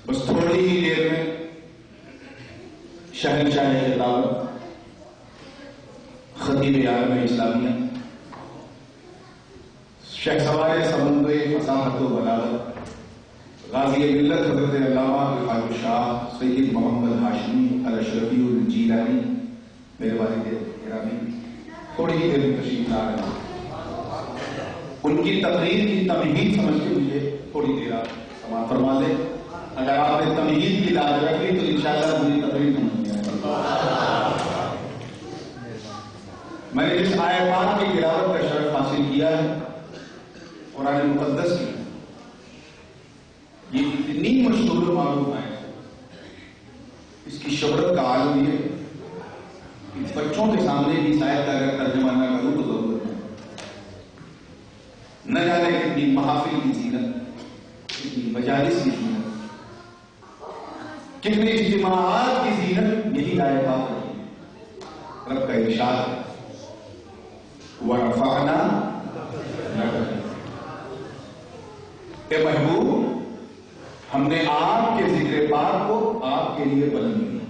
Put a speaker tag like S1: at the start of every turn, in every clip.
S1: بس تھوڑی ہی دیر میں شہنشاہ خطابت خطیب عالم اسلامیہ شہسوار سمندر فصاحت و بلاغت غازی ملت حضرت علامہ الحاج شاہ سید محمد ہاشمی الاشرفی الجیلانی میرے والد گرامی تھوڑی ہی دیر میں تشریف لا رہے ہیں. ان کی تقریر کی تمہید سمجھ کے مجھے تھوڑی دیر آپ سماعت فرما دیں. اگر آپ نے تمہید کی لاج رکھ لی تو انشاءاللہ مجھے تقریر سمجھ میں آئے گا. میں نے جس آیت پاک کی تلاوت کا شرف حاصل کیا ہے قرآن مقدس کی، یہ اتنی مشہور معلوم ہے، اس کی شہرت کا عالم یہ ہے کہ بچوں کے سامنے بھی شاید اگر ترجمہ نہ کروں تو ضرورت ہے. نہ جانے کتنی محافل کی زینت، کتنی مجالس کی زینت، کتنے اجتماعات کی زینت یہی آیت پاک رہی ہے. رب کا ارشاد ہے وَرَفَعْنَا لَكَ. اے محبوب، ہم نے آپ کے ذکر پاک کو آپ کے لیے بلند کیا.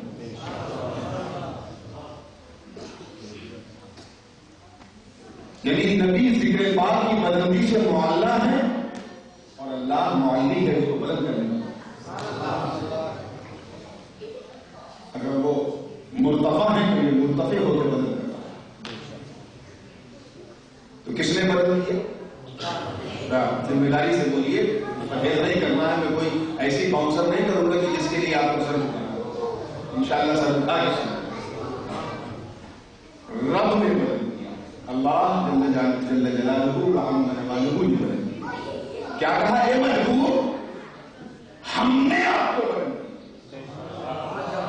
S1: یعنی نبی ذکر پاک کی بلندی سے معلّہ ہے اور اللہ معلی ہے اس کو بلند کرنے میں. اگر وہ مرتفع ہے تو یہ مرتفع ہو کے بلند کرتا ہے. تو کس نے بلند کیا؟ ذمہ داری سے بولیے، پرہیز نہیں کرنا ہے. میں کوئی ایسی باؤنسر نہیں کروں گا کہ جس کے لیے آپ کو سر جھکانا ہو. انشاءاللہ سر جھکا کے رب نے بلند کیا. اللہ جل جلالہ وعظم جلالہ نے بلند کیا. کیا کہا؟ اے محبوب، ہم نے آپ کو بلند کیا.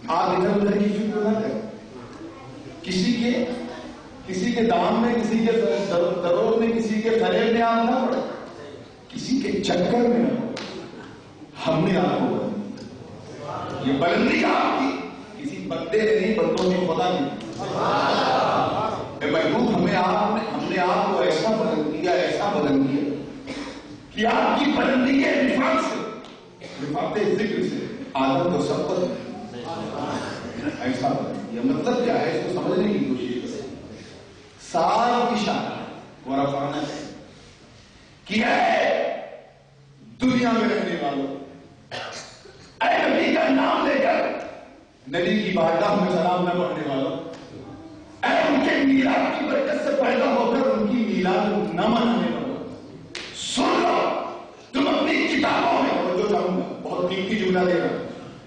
S1: آپ ادھر ادھر کی فکر نہ کریں. کسی کے دام میں، کسی کے دروگ میں، کسی کے فریب میں آپ نہ پڑے، کسی کے چکر میں نہ پڑے. ہم نے آپ کو بلند کیا. یہ بلندی آپ کی کسی بندے نے نہیں، بندوں نے خدا کی. اے محبوب، ہم نے آپ کو ایسا بلند کیا، ایسا بلند کیا کہ آپ کی بلندی کے رفعت سے، رفعت ذکر سے آدم کو سبقت ایسا بلند کیا. مطلب کیا ہے اس کو سمجھنے کی کوشش کریں. سال کی شان ورفعنا کیا ہے دنیا میں رہنے والوں، اے نبی کا نام لے کر نبی کی بارگاہ میں سلام نہ پڑھنے والوں، اے ان کے میلاد کی برکت سے پیدا ہو کر ان کی میلاد نہ منانے والوں، سن لو. تم اپنی کتابوں میں، جو چاہوں گا بہت قیمتی جملہ دے رہا ہوں،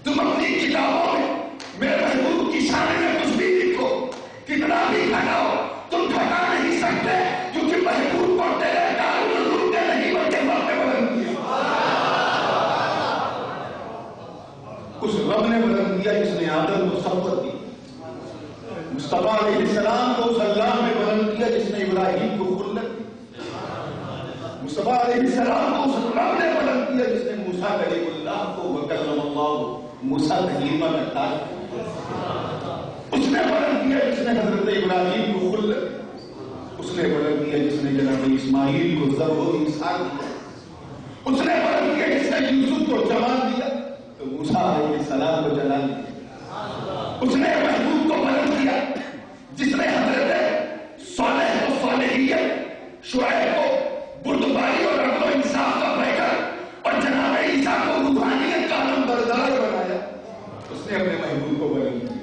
S1: تم اپنی کتابوں میں میرے محبوب کی شان میں کچھ بھی لکھو، کتنا بھی گھٹاؤ، تم گھٹا نہیں سکتے، کیونکہ محبوب کو تیرے دارالعلوم نے نہیں بلکہ رب نے بلند کیا. اس رب نے بلند کیا جس نے آدم کو سبقت دی. مصطفیٰ علیہ السلام کو اس اللہ نے بلند کیا جس نے ابراہیم کو خلت دی. مصطفیٰ علیہ السلام کو اس رب نے بلند کیا جس نے موسیٰ کلیم اللہ کو وکلم اللہ موسیٰ تکلیما میں تاج. اس نے بلند کیا جس نے حضرت ابراہیم کو خلت. اس نے بلند کیا جس نے جناب اسماعیل کو ذبح و اسحاق دیا. اس نے بلند کیا جس نے یوسف کو جمال دیا تو موسیٰ علیہ السلام کو جلال دیا. اس نے محبوب کو بلند کیا جس نے حضرت صالح کو صالحیت، شعیب کو بردباری اور عدل و انصاف کا پیکر اور جناب عیسیٰ کو روحانیت کا علمبردار بنایا. اس نے اپنے محبوب کو بلند کیا.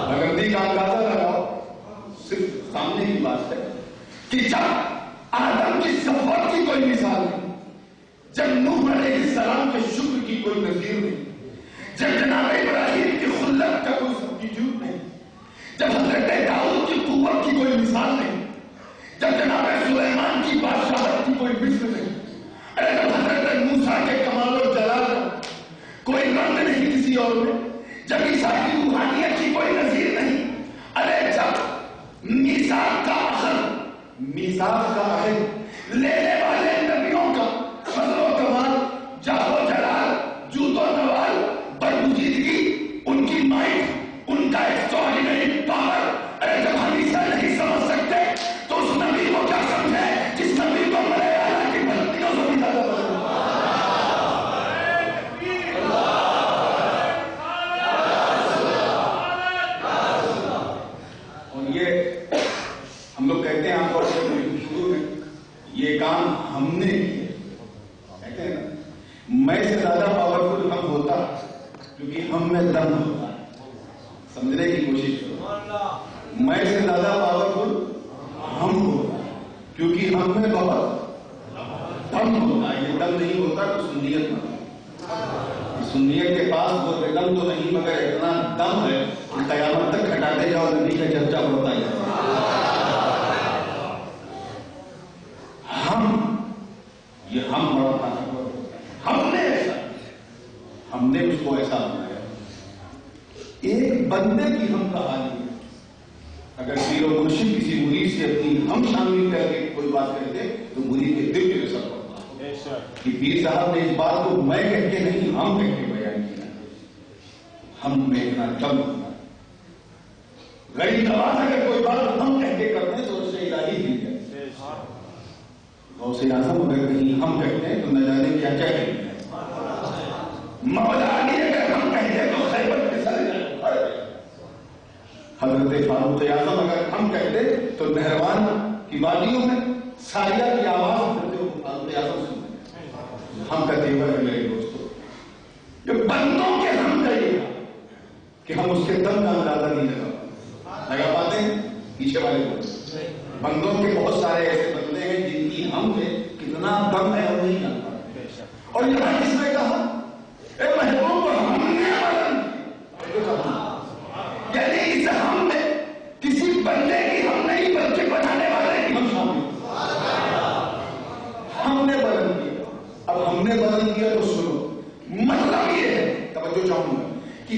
S1: اگر نہیں کا اندازہ لگاؤ، صرف سامنے کی بات ہے کہ جب آدم کی صفوت کی کوئی مثال نہیں، جب نوح علیہ السلام کے شکر کی کوئی نظیر نہیں، جب جناب ابراہیم کی خلت کا کوئی سبسٹیٹیوٹ نہیں، جب حضرت داؤد کی قوت کی کوئی مثال نہیں، جب جناب سلیمان کی بادشاہت کی کوئی مثل نہیں، جب حضرت موسیٰ کے کمال و جلال کا کوئی رنگ نہیں کسی اور میں، جب عیسیٰ کی روحانیت کی کوئی نظیر نہیں، جب میثاق کا عہد لینے والے نبیوں کا فضل و کمال، جاہ و جلال، جود و نوال، برگزیدگی، ان کی مائٹ، ان کا ایکسٹراڈینری پاور، جب ہم اسے نہیں سمجھ سکتے تو اس نبی کو کیا سمجھے جس نبی کو مرے اللہ کی بلندیوں سے بھی زیادہ بلند یہ کام ہم نے کیا، کہتے ہیں نا میں سے زیادہ پاورفل ہم ہوتا کیونکہ ہم میں دم ہوتا ہے. سمجھنے کی کوشش کرو. میں سے زیادہ پاورفل ہم ہوتا کیونکہ ہم میں بہت دم ہوتا ہے. یہ دم نہیں ہوتا تو سنیت نہ. سنیت کے پاس وہ دم تو نہیں مگر اتنا دم ہے کہ قیامت تک ہٹاتے جاؤ نبی کا چرچا ہوتا ہے. یہ ہم بڑا طاقتور ہم نے ایسا ہم نے اس کو ایسا بنایا. ایک بندے کی ہم کہانی ہے. اگر پیر و مرشد کسی مرید سے اپنی ہم شامل کر کے کوئی بات کرتے تو مرید کے دل پہ اثر پڑتا کہ پیر صاحب نے اس بات کو میں کہہ کے نہیں ہم کہہ کے بیان کیا. ہم میں اتنا دم ہوتا. غریب نواز اگر کوئی بات ہم کہہ کے کرتے ہیں تو اس سے الہی مل جائے. غوث اعظم اگر کہیں ہم کہتے ہیں تو نہ جانے کیا کیا کہیں گے. مولا علی اگر ہم کہتے ہیں تو خیبر کے سارے. حضرت فاروق اعظم اگر ہم کہتے تو نہروان کی وادیوں میں سایہ کی آواز حضرت فاروق اعظم سنتے. ہم کا تیور ہے میرے دوستوں. جو بندوں کے ہم کہیے کہ ہم اس کے دم کا اندازہ نہیں لگا پاتے ہیں. پیچھے والے بندوں کے بہت سارے ایسے بندے ہیں جن کی ہم میں کتنا دم ہے اور نہیں جانتا. اور یہاں کس نے کہا اے محبوب ہم نے یعنی اس ہم میں کسی بندے کی ہم نہیں بلکہ بنانے والے کی ہم شامل. ہم نے بدل کیا. اب ہم نے بدل کیا تو سنو. مطلب یہ ہے توجہ چاہوں گا کہ